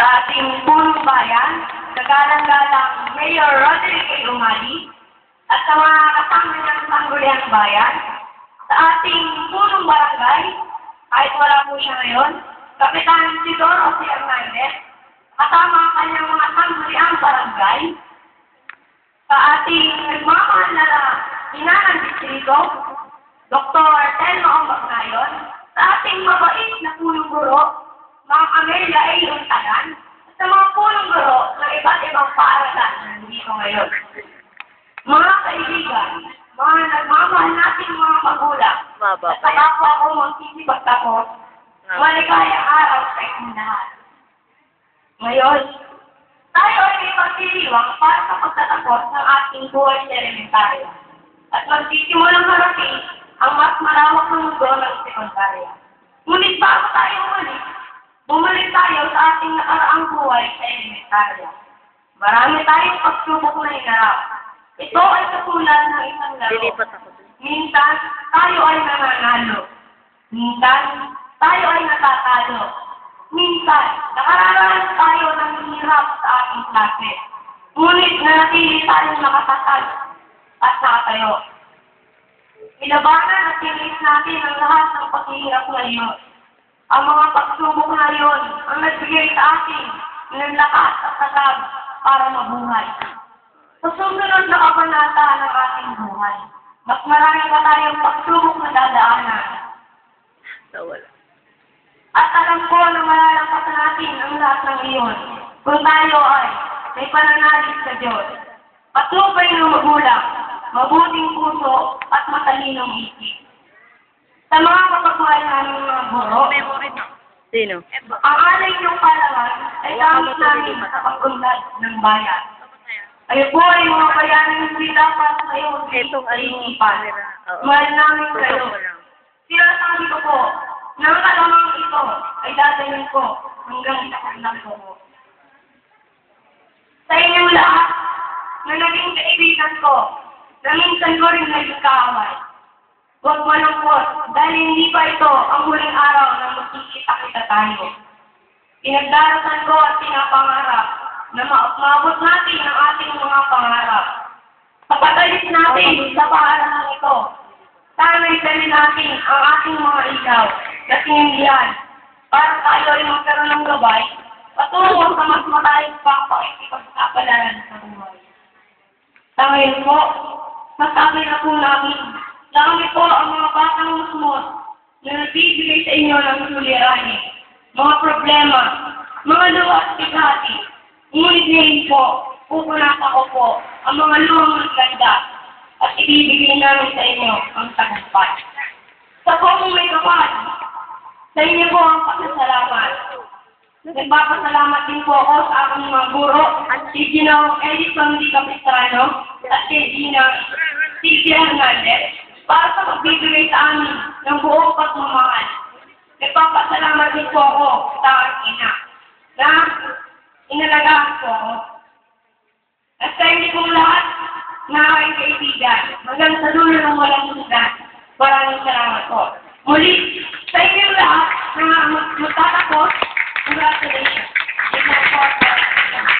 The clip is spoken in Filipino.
sa ating punong bayan, kagalang-galang Mayor Roderick A. Umali, at sa mga kasama ng Sangguniang Bayan, sa ating punong barangay, kahit wala po siya ngayon, Kapitan Isidoro C. Hernandez, kasama ang kanyang mga Sangguniang Barangay, sa ating nagmamahal na Inanang Distrito, Dr. Telma Omagnayon, sa ating mabait na punong guro, Ma'am Amelia A. Untagan, at sa mga punong guro ng iba't ibang paaralan na nandito ngayon. Mga kaibigan, mga nagmamahal nating mga magulang, at sa kapwa ko magsisipagtapos, maligayang araw sa inyong lahat. Ngayon, tayo ay may pagdiriwang para sa pagtatapos ng ating buhay sa elementarya at magsisimulang harapin ang mas malawak na mundo ng sekundarya. Ngunit bago tayo bumalik tayo sa ating nakaraang buhay sa elementarya. Marami tayong pagsubok na hinarap. Ito ay katulad ng isang laro. Minsan, tayo ay nananalo. Minsan, tayo ay natatalo. Minsan, nakararanas tayo ng hirap sa ating klase. Ngunit nanatili tayong nakatatag at nakatayo. Ilabanan at tinis natin ang lahat ng paghihirap ngayon. Ang mga pagsubok na yun ang nagbigay sa atin ng lakas at tatag para mabuhay. Sa susunod na kabanata ng ating buhay, mas marami pa tayong pagsubok na dadaanan. At alam ko na malalampasan natin ang lahat ng iyon kung tayo ay may pananalig sa Diyos. Patnubay ng magulang, mabuting puso at matalinong isip. Sa mga kapagmahal namin mga guro, Sino? ang alay niyong palawan ay gamit namin sa pag-unlad ng bayan. Kayo po ay mga bayaning hindi dapat sa iyo sa isipan. Mahal namin kayo. Sinasabi ko po, na ang kalamang ito ay dadayin ko hanggang sa kanilang buho. Sa inyong lahat na naging kaibigan ko, na minsan ko rin naging kaaway. Huwag malungkot dahil hindi pa ito ang huling araw na magkikita-kita tayo. Pinagdarasal ko at pinapangarap na maabot natin ang ating mga pangarap. Kapatalis natin sa paaralan ito. Sana'y dali natin ang ating mga ilaw na sinindihan para tayo ay magkaroon ng gabay patungo sa mas matayong pakipagkapalaran sa buhay. Sa ngayon po, masabi na po namin na kami po ang mga batang musmos na nagbibigay sa inyo ng suliranin, mga problema, mga luha at bigati. Ngunit ngayon po, pupunata ko po ang mga luhang ganda at ibibigay namin sa inyo ang tagumpay. Sa kung may kapal, sa inyo po ang pasasalamat. Nagpapasalamat din po ako sa aking mga guro at si Ginoong Edison D. Capistrano at si Ginoong Silvia Hernandez para sa pagbibigay sa amin ng buong pagmamahal. Nagpapasalamat din po ako sa aking ina na inalagaan po ako. At sa inyo pong lahat na aking kaibigan, hanggang sa dulo ng walang hanggan. Maraming salamat po. Muli, sa inyo lahat na magtatapos, congratulations.